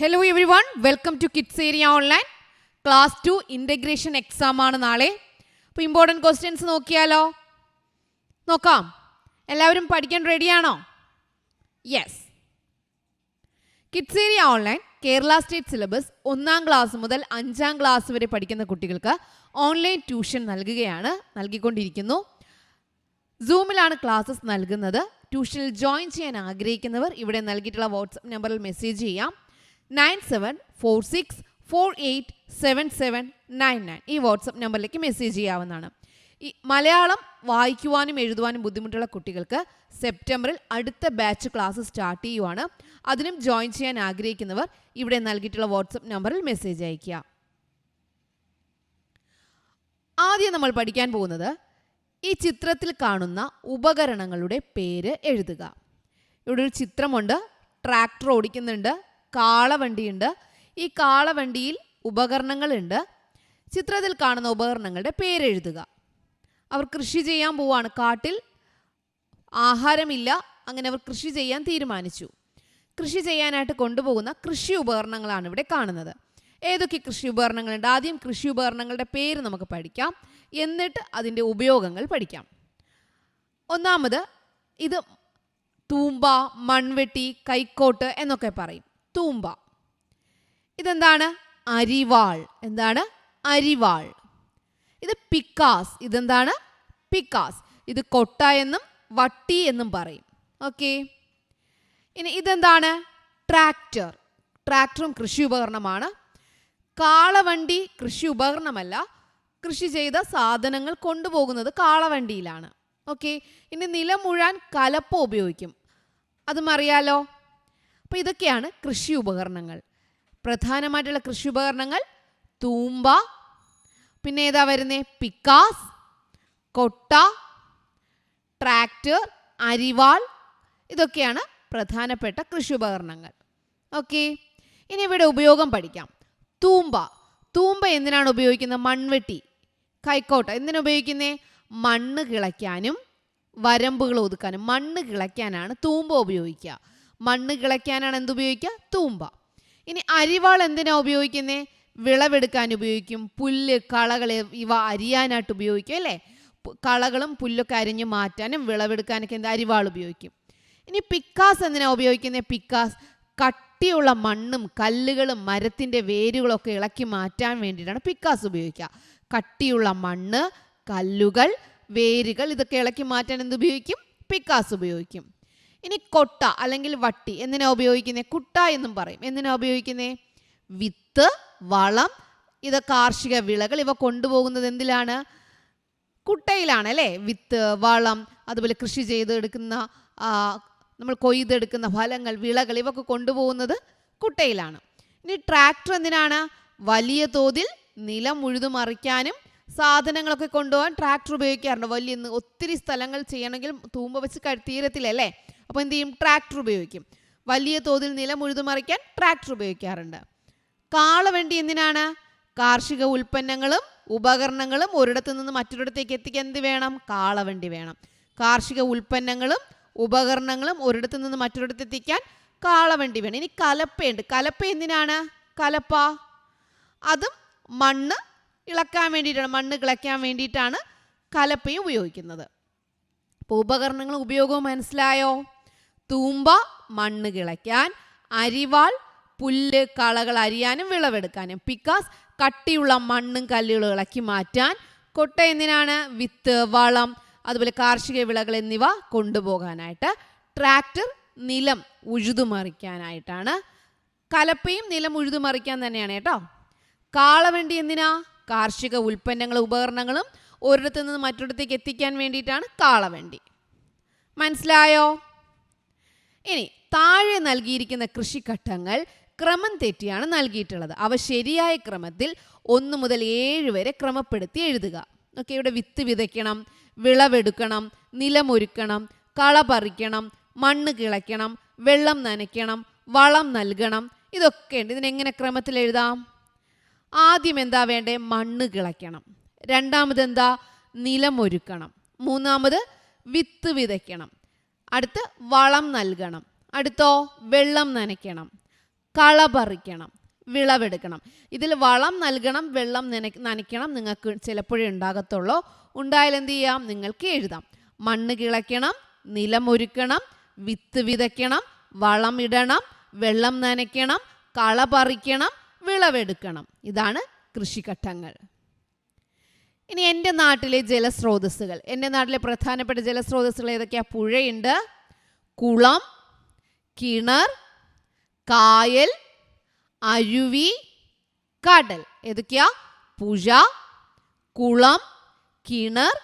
Hello everyone, welcome to Kids Area Online. Class 2 Integration Exam ആണ് നാളെ. അപ്പോൾ important questions നോക്കിയാലോ? നോക്കാം. എല്ലാവരും പഠിക്കാൻ റെഡിയാണോ? Yes. Kids area online Kerala state syllabus 1ാം class മുതൽ 5ാം ക്ലാസ് വരെ പഠിക്കുന്ന കുട്ടികൾക്ക് ഓൺലൈൻ ട്യൂഷൻ നൽകിക്കൊണ്ടിരിക്കുന്നു. സൂമിലാണ് ക്ലാസ്സസ് നൽകുന്നത്. ട്യൂഷനിൽ ജോയിൻ ചെയ്യാൻ ആഗ്രഹിക്കുന്നവർ ഇവിടെ നൽകിയിട്ടുള്ള വാട്സപ്പ് നമ്പറിൽ മെസ്സേജ് ചെയ്യാം. 9746487799 ഈ വാട്സപ്പ് നമ്പറിലേക്ക് മെസ്സേജ് ചെയ്യാവുന്നതാണ്. ഈ മലയാളം വായിക്കുവാനും എഴുതുവാനും ബുദ്ധിമുട്ടുള്ള കുട്ടികൾക്ക് സെപ്റ്റംബറിൽ അടുത്ത ബാച്ച് ക്ലാസ് സ്റ്റാർട്ട് ചെയ്യുവാണ്. അതിനും ജോയിൻ ചെയ്യാൻ ആഗ്രഹിക്കുന്നവർ ഇവിടെ നൽകിയിട്ടുള്ള വാട്സപ്പ് നമ്പറിൽ മെസ്സേജ് അയയ്ക്കുക. ആദ്യം നമ്മൾ പഠിക്കാൻ പോകുന്നത് ഈ ചിത്രത്തിൽ കാണുന്ന ഉപകരണങ്ങളുടെ പേര് എഴുതുക. ഇവിടെ ഒരു ചിത്രമുണ്ട്. ട്രാക്ടർ ഓടിക്കുന്നുണ്ട്, കാളവണ്ടിയുണ്ട്. ഈ കാളവണ്ടിയിൽ ഉപകരണങ്ങളുണ്ട്. ചിത്രത്തിൽ കാണുന്ന ഉപകരണങ്ങളുടെ പേരെഴുതുക. അവർ കൃഷി ചെയ്യാൻ പോവാണ്. കാട്ടിൽ ആഹാരമില്ല, അങ്ങനെ അവർ കൃഷി ചെയ്യാൻ തീരുമാനിച്ചു. കൃഷി ചെയ്യാനായിട്ട് കൊണ്ടുപോകുന്ന കൃഷി ഉപകരണങ്ങളാണ് ഇവിടെ കാണുന്നത്. ഏതൊക്കെ കൃഷി ഉപകരണങ്ങളുണ്ട്? ആദ്യം കൃഷി ഉപകരണങ്ങളുടെ പേര് നമുക്ക് പഠിക്കാം, എന്നിട്ട് അതിൻ്റെ ഉപയോഗങ്ങൾ പഠിക്കാം. ഒന്നാമത്, ഇത് തൂമ്പ, മൺവെട്ടി, കൈക്കോട്ട് എന്നൊക്കെ പറയും. തൂമ്പ. ഇതെന്താണ്? അരിവാൾ. എന്താണ്? അരിവാൾ. ഇത് പിക്കാസ്. ഇതെന്താണ്? പിക്കാസ്. ഇത് കൊട്ട എന്നും വട്ടി എന്നും പറയും. ഓക്കെ. ഇനി ഇതെന്താണ്? ട്രാക്ടർ. ട്രാക്ടറും കൃഷി ഉപകരണമാണ്. കാളവണ്ടി കൃഷി ഉപകരണമല്ല. കൃഷി ചെയ്ത സാധനങ്ങൾ കൊണ്ടുപോകുന്നത് കാളവണ്ടിയിലാണ്. ഓക്കെ. ഇനി നിലം ഉഴാൻ കലപ്പ ഉപയോഗിക്കും. അതും അറിയാലോ. അപ്പോൾ ഇതൊക്കെയാണ് കൃഷി ഉപകരണങ്ങൾ. പ്രധാനമായിട്ടുള്ള കൃഷി ഉപകരണങ്ങൾ തൂമ്പ, പിന്നെ ഏതാ വരുന്നേ? പിക്കാസ്, കൊട്ട, ട്രാക്ടർ, അരിവാൾ. ഇതൊക്കെയാണ് പ്രധാനപ്പെട്ട കൃഷി ഉപകരണങ്ങൾ. ഓക്കെ. ഇനി ഇവിടെ ഉപയോഗം പഠിക്കാം. തൂമ്പ. തൂമ്പ എന്തിനാണ് ഉപയോഗിക്കുന്നത്? മൺവെട്ടി, കൈക്കോട്ട എന്തിനാണ് ഉപയോഗിക്കുന്നത്? മണ്ണ് കിളയ്ക്കാനും വരമ്പുകൾ ഒതുക്കാനും. മണ്ണ് കിളയ്ക്കാനാണ് തൂമ്പ ഉപയോഗിക്കുക. മണ്ണ് കിളയ്ക്കാനാണ് എന്തുപയോഗിക്കുക? തൂമ്പ. ഇനി അരിവാൾ എന്തിനാണ് ഉപയോഗിക്കുന്നത്? വിളവെടുക്കാൻ ഉപയോഗിക്കും. പുല്ല്, കളകൾ ഇവ അരിയാനായിട്ട് ഉപയോഗിക്കും അല്ലേ? കളകളും പുല്ലൊക്കെ അരിഞ്ഞ് മാറ്റാനും വിളവെടുക്കാനൊക്കെ അരിവാൾ ഉപയോഗിക്കും. ഇനി പിക്കാസ് എന്തിനാണ് ഉപയോഗിക്കുന്നത്? പിക്കാസ് കട്ടിയുള്ള മണ്ണും കല്ലുകളും മരത്തിൻ്റെ വേരുകളൊക്കെ ഇളക്കി മാറ്റാൻ വേണ്ടിയിട്ടാണ് പിക്കാസ് ഉപയോഗിക്കുക. കട്ടിയുള്ള മണ്ണ്, കല്ലുകൾ, വേരുകൾ ഇതൊക്കെ ഇളക്കി മാറ്റാൻ എന്തുപയോഗിക്കും? പിക്കാസ് ഉപയോഗിക്കും. ഇനി കൊട്ട അല്ലെങ്കിൽ വട്ടി എന്തിനാ ഉപയോഗിക്കുന്നത്? കുട്ട എന്നും പറയും. എന്തിനാ ഉപയോഗിക്കുന്നത്? വിത്ത്, വളം, ഇത് കാർഷിക വിളകൾ ഇവ കൊണ്ടുപോകുന്നത് എന്തിലാണ്? കുട്ടയിലാണ് അല്ലേ? വിത്ത്, വളം, അതുപോലെ കൃഷി ചെയ്തെടുക്കുന്ന നമ്മൾ കൊയ്തെടുക്കുന്ന ഫലങ്ങൾ, വിളകൾ ഇവയൊക്കെ കൊണ്ടുപോകുന്നത് കുട്ടയിലാണ്. ഇനി ട്രാക്ടർ എന്തിനാണ്? വലിയ തോതിൽ നിലം ഉഴുതുമറിക്കാനും സാധനങ്ങളൊക്കെ കൊണ്ടുപോകാൻ ട്രാക്ടർ ഉപയോഗിക്കാറുണ്ട്. വലിയ ഒത്തിരി സ്ഥലങ്ങൾ ചെയ്യണമെങ്കിൽ തൂമ്പ വെച്ച് തീരത്തിലല്ലേ? അപ്പോൾ എന്ത് ചെയ്യും? ട്രാക്ടർ ഉപയോഗിക്കും. വലിയ തോതിൽ നിലം ഉഴുതുമറിക്കാൻ ട്രാക്ടർ ഉപയോഗിക്കാറുണ്ട്. കാളവണ്ടി എന്തിനാണ്? കാർഷിക ഉൽപ്പന്നങ്ങളും ഉപകരണങ്ങളും ഒരിടത്തു നിന്ന് മറ്റൊരിടത്തേക്ക് എത്തിക്കാൻ എന്ത് വേണം? കാളവണ്ടി വേണം. കാർഷിക ഉൽപ്പന്നങ്ങളും ഉപകരണങ്ങളും ഒരിടത്തു നിന്ന് മറ്റൊരിടത്ത് എത്തിക്കാൻ കാളവണ്ടി വേണം. ഇനി കലപ്പയുണ്ട്. കലപ്പ എന്തിനാണ്? കലപ്പ അതും മണ്ണ് ഇളക്കാൻ വേണ്ടിയിട്ടാണ്. മണ്ണ് കിളയ്ക്കാൻ വേണ്ടിയിട്ടാണ് കലപ്പയും ഉപയോഗിക്കുന്നത്. അപ്പോൾ ഉപകരണങ്ങളും ഉപയോഗവും മനസ്സിലായോ? തൂമ്പ മണ്ണ് കിളയ്ക്കാൻ, അരിവാൾ പുല്ല് കളകൾ അരിയാനും വിളവെടുക്കാനും, പിക്കാസ് കട്ടിയുള്ള മണ്ണും കല്ലുകളും ഇളക്കി മാറ്റാൻ, കൊട്ട എന്തിനാണ്? വിത്ത്, വളം, അതുപോലെ കാർഷിക വിളകൾ എന്നിവ കൊണ്ടുപോകാനായിട്ട്, ട്രാക്ടർ നിലം ഉഴുതുമറിക്കാനായിട്ടാണ്, കലപ്പയും നിലം ഉഴുതുമറിക്കാൻ തന്നെയാണ് കേട്ടോ. കാളവണ്ടി എന്തിനാ? കാർഷിക ഉൽപ്പന്നങ്ങളും ഉപകരണങ്ങളും ഒരിടത്തു നിന്ന് മറ്റൊരിടത്തേക്ക് എത്തിക്കാൻ വേണ്ടിയിട്ടാണ് കാളവണ്ടി. മനസ്സിലായോ? ഇനി താഴെ നൽകിയിരിക്കുന്ന കൃഷിഘട്ടങ്ങൾ ക്രമം തെറ്റിയാണ് നൽകിയിട്ടുള്ളത്. അവ ശരിയായ ക്രമത്തിൽ 1 മുതൽ 7 വരെ ക്രമപ്പെടുത്തി എഴുതുക. ഓക്കെ. ഇവിടെ വിത്ത് വിതയ്ക്കണം, വിളവെടുക്കണം, നിലമൊരുക്കണം, കള പറിക്കണം, മണ്ണ് കിളയ്ക്കണം, വെള്ളം നനയ്ക്കണം, വളം നൽകണം. ഇതൊക്കെ ഉണ്ട്. ഇതിനെങ്ങനെ ക്രമത്തിൽ എഴുതാം? ആദ്യം എന്താ വേണ്ടേ? മണ്ണ് കിളയ്ക്കണം. രണ്ടാമത് എന്താ? നിലമൊരുക്കണം. മൂന്നാമത് വിത്ത് വിതയ്ക്കണം. അടുത്ത് വളം നൽകണം. അടുത്തോ? വെള്ളം നനയ്ക്കണം. കള പറിക്കണം, വിളവെടുക്കണം. ഇതിൽ വളം നൽകണം, വെള്ളം നനയ്ക്കണം. നിങ്ങൾക്ക് ചിലപ്പോഴേ ഉണ്ടാകത്തുള്ളൂ. ഉണ്ടായാൽ എന്ത് ചെയ്യാം? നിങ്ങൾക്ക് എഴുതാം. മണ്ണ് കിളയ്ക്കണം, നിലമൊരുക്കണം, വിത്ത് വിതയ്ക്കണം, വളം ഇടണം, വെള്ളം നനയ്ക്കണം, കള പറിക്കണം, വിളവെടുക്കണം. ഇതാണ് കൃഷിഘട്ടങ്ങൾ. ഇനി എൻ്റെ നാട്ടിലെ ജലസ്രോതസ്സുകൾ. എൻ്റെ നാട്ടിലെ പ്രധാനപ്പെട്ട ജലസ്രോതസ്സുകൾ ഏതൊക്കെയാണ്? പുഴയുണ്ട്, കുളം, കിണർ, കായൽ, അരുവി, കടൽ. ഏതൊക്കെയാ? പുഴ, കുളം, കിണർ,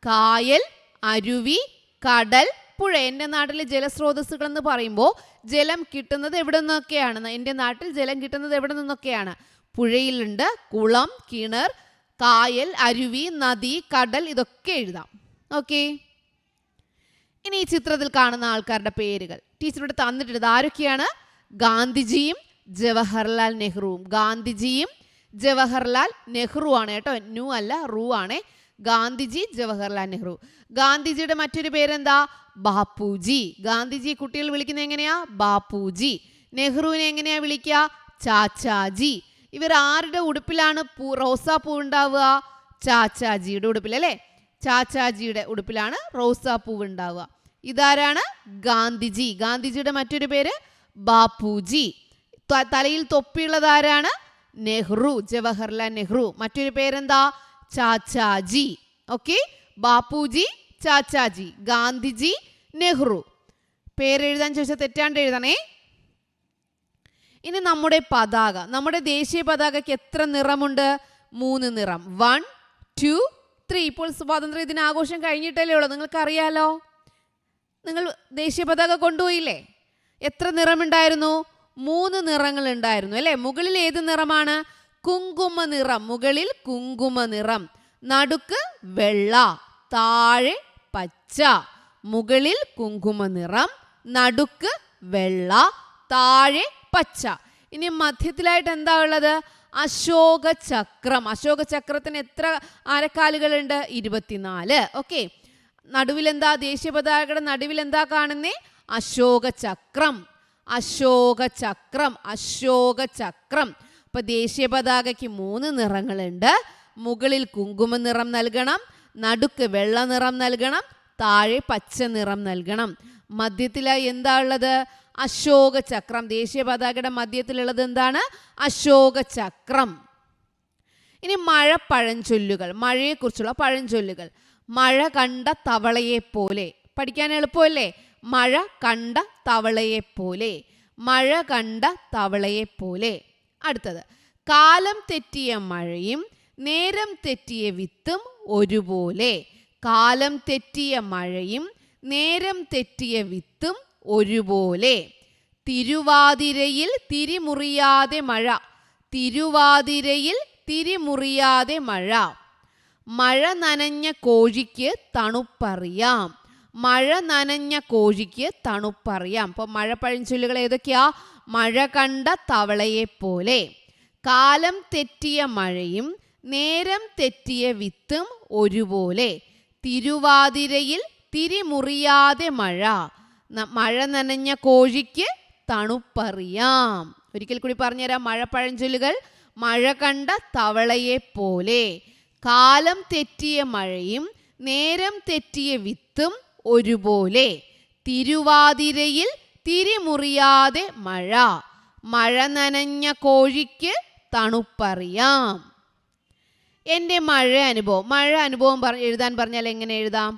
കായൽ, അരുവി, കടൽ, പുഴ. എൻ്റെ നാട്ടിലെ ജലസ്രോതസ്സുകൾ എന്ന് പറയുമ്പോൾ ജലം കിട്ടുന്നത് എവിടെ നിന്നൊക്കെയാണ്? എൻ്റെ നാട്ടിൽ ജലം കിട്ടുന്നത് എവിടെ നിന്നൊക്കെയാണ്? പുഴയിലുണ്ട്, കുളം, കിണർ, കായൽ, അരുവി, നദി, കടൽ, ഇതൊക്കെ എഴുതാം. ഓക്കെ. ഇനി ഈ ചിത്രത്തിൽ കാണുന്ന ആൾക്കാരുടെ പേരുകൾ ടീച്ചറോട് തന്നിട്ടുണ്ട്. ആരൊക്കെയാണ്? ഗാന്ധിജിയും ജവഹർലാൽ നെഹ്റുവും. ഗാന്ധിജിയും ജവഹർലാൽ നെഹ്റു ആണ് കേട്ടോ, ന്യൂ അല്ല, റൂ ആണ്. ഗാന്ധിജി, ജവഹർലാൽ നെഹ്റു. ഗാന്ധിജിയുടെ മറ്റൊരു പേരെന്താ? ബാപ്പുജി. ഗാന്ധിജി കുട്ടികൾ വിളിക്കുന്നത് എങ്ങനെയാ? ബാപ്പുജി. നെഹ്റുവിനെ എങ്ങനെയാ വിളിക്കുക? ചാച്ചാജി. ഇവർ ആരുടെ ഉടുപ്പിലാണ് റോസാപ്പൂ ഉണ്ടാവുക? ചാച്ചാജിയുടെ ഉടുപ്പിൽ അല്ലേ? ചാച്ചാജിയുടെ ഉടുപ്പിലാണ് റോസാപ്പൂവ് ഉണ്ടാവുക. ഇതാരാണ്? ഗാന്ധിജി. ഗാന്ധിജിയുടെ മറ്റൊരു പേര് ബാപ്പുജി. തലയിൽ തൊപ്പിയുള്ളത് ആരാണ്? നെഹ്റു, ജവഹർലാൽ നെഹ്റു. മറ്റൊരു പേരെന്താ? ചാച്ചാജി. ഓക്കെ. ബാപ്പുജി, ചാച്ചാജി, ഗാന്ധിജി, നെഹ്റു. പേരെഴുതാൻ ചോദിച്ചാൽ തെറ്റാണ്ട് എഴുതണേ. ഇനി നമ്മുടെ പതാക. നമ്മുടെ ദേശീയ പതാകയ്ക്ക് എത്ര നിറമുണ്ട്? 3 നിറം. 1, 2, 3. ഇപ്പോൾ സ്വാതന്ത്ര്യ ദിനാഘോഷം കഴിഞ്ഞിട്ടല്ലേ ഉള്ളൂ, നിങ്ങൾക്കറിയാലോ. നിങ്ങൾ ദേശീയ പതാക കൊണ്ടുപോയില്ലേ? എത്ര നിറമുണ്ടായിരുന്നു? 3 നിറങ്ങൾ ഉണ്ടായിരുന്നു അല്ലേ? മുകളിൽ ഏത് നിറമാണ്? കുങ്കുമ നിറം. മുകളിൽ കുങ്കുമ നിറം, നടുക്ക് വെള്ള, താഴെ പച്ച. മുകളിൽ കുങ്കുമ നിറം, നടുക്ക് വെള്ള, താഴെ പച്ച. ഇനി മധ്യത്തിലായിട്ട് എന്താ ഉള്ളത്? അശോക ചക്രം. അശോക ചക്രത്തിന് എത്ര ആരക്കാലുകളുണ്ട്? 24. ഓക്കെ. നടുവിൽ എന്താ? ദേശീയ പതാകയുടെ നടുവിൽ എന്താ കാണുന്നേ? അശോക ചക്രം. അശോക ചക്രം, അശോക ചക്രം. അപ്പൊ ദേശീയ പതാകയ്ക്ക് 3 നിറങ്ങളുണ്ട്. മുകളിൽ കുങ്കുമ നിറം നൽകണം, നടുക്ക് വെള്ള നിറം നൽകണം, താഴെ പച്ച നിറം നൽകണം. മധ്യത്തിലായി എന്താ ഉള്ളത്? അശോക ചക്രം. ദേശീയ പതാകയുടെ മധ്യത്തിലുള്ളത് എന്താണ്? അശോക ചക്രം. ഇനി മഴ പഴഞ്ചൊല്ലുകൾ. മഴയെക്കുറിച്ചുള്ള പഴഞ്ചൊല്ലുകൾ. മഴ കണ്ട തവളയെ പോലെ. പഠിക്കാൻ എളുപ്പമല്ലേ? മഴ കണ്ട തവളയെ പോലെ. മഴ കണ്ട തവളയെ പോലെ. അടുത്തത്, കാലം തെറ്റിയ മഴയും നേരം തെറ്റിയ വിത്തും ഒരുപോലെ. കാലം തെറ്റിയ മഴയും നേരം തെറ്റിയ വിത്തും ഒരുപോലെ. തിരുവാതിരയിൽ തിരിമുറിയാതെ മഴ. തിരുവാതിരയിൽ തിരിമുറിയാതെ മഴ. മഴ നനഞ്ഞ കോഴിക്ക് തണുപ്പറിയാം. മഴ നനഞ്ഞ കോഴിക്ക് തണുപ്പറിയാം. അപ്പോൾ മഴ പഴഞ്ചൊല്ലുകൾ ഏതൊക്കെയാ? മഴ കണ്ട തവളയെ പോലെ, കാലം തെറ്റിയ മഴയും നേരം തെറ്റിയ വിത്തും ഒരുപോലെ, തിരുവാതിരയിൽ തിരിമുറിയാതെ മഴ, മഴ നനഞ്ഞ കോഴിക്ക് തണുപ്പറിയാം. ഒരിക്കൽ കൂടി പറഞ്ഞുതരാം മഴ പഴഞ്ചൊല്ലുകൾ. മഴ കണ്ട തവളയെ പോലെ, കാലം തെറ്റിയ മഴയും നേരം തെറ്റിയ വിത്തും ഒരുപോലെ, തിരുവാതിരയിൽ തിരിമുറിയാതെ മഴ, മഴ നനഞ്ഞ കോഴിക്ക് തണുപ്പറിയാം. എൻ്റെ മഴ അനുഭവം. മഴ അനുഭവം എഴുതാൻ പറഞ്ഞാൽ എങ്ങനെ എഴുതാം?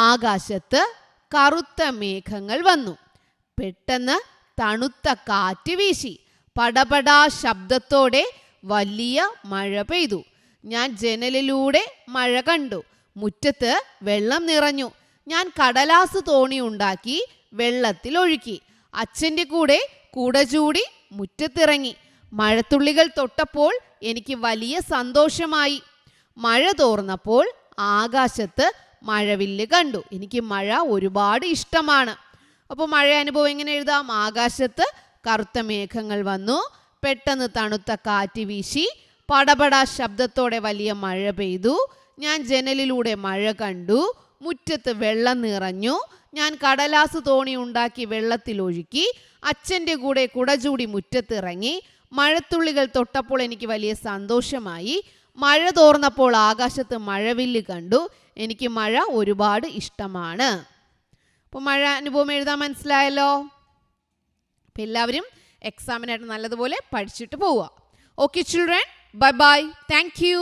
ആകാശത്ത് കറുത്ത മേഘങ്ങൾ വന്നു. പെട്ടെന്ന് തണുത്ത കാറ്റ് വീശി. പടപടാ ശബ്ദത്തോടെ വലിയ മഴ പെയ്തു. ഞാൻ ജനലിലൂടെ മഴ കണ്ടു. മുറ്റത്ത് വെള്ളം നിറഞ്ഞു. ഞാൻ കടലാസ് തോണി ഉണ്ടാക്കി വെള്ളത്തിൽ ഒഴുക്കി. അച്ഛൻ്റെ കൂടെ കുട ചൂടി മുറ്റത്തിറങ്ങി. മഴത്തുള്ളികൾ തൊട്ടപ്പോൾ എനിക്ക് വലിയ സന്തോഷമായി. മഴ തോർന്നപ്പോൾ ആകാശത്ത് മഴവില്ല് കണ്ടു. എനിക്ക് മഴ ഒരുപാട് ഇഷ്ടമാണ്. അപ്പോൾ മഴ അനുഭവം എങ്ങനെ എഴുതാം? ആകാശത്ത് കറുത്ത മേഘങ്ങൾ വന്നു. പെട്ടെന്ന് തണുത്ത കാറ്റ് വീശി. പടപടാ ശബ്ദത്തോടെ വലിയ മഴ പെയ്തു. ഞാൻ ജനലിലൂടെ മഴ കണ്ടു. മുറ്റത്ത് വെള്ളം നിറഞ്ഞു. ഞാൻ കടലാസ് തോണി ഉണ്ടാക്കി വെള്ളത്തിലൊഴുക്കി. അച്ഛൻ്റെ കൂടെ കുട ചൂടി മുറ്റത്തിറങ്ങി. മഴത്തുള്ളികൾ തൊട്ടപ്പോൾ എനിക്ക് വലിയ സന്തോഷമായി. മഴ തോർന്നപ്പോൾ ആകാശത്ത് മഴവില്ല് കണ്ടു. എനിക്ക് മഴ ഒരുപാട് ഇഷ്ടമാണ്. അപ്പോൾ മഴ അനുഭവം എഴുതാൻ മനസ്സിലായല്ലോ. അപ്പം എല്ലാവരും എക്സാമിനായിട്ട് നല്ലതുപോലെ പഠിച്ചിട്ട് പോവുക. Okay children, bye bye. Thank you.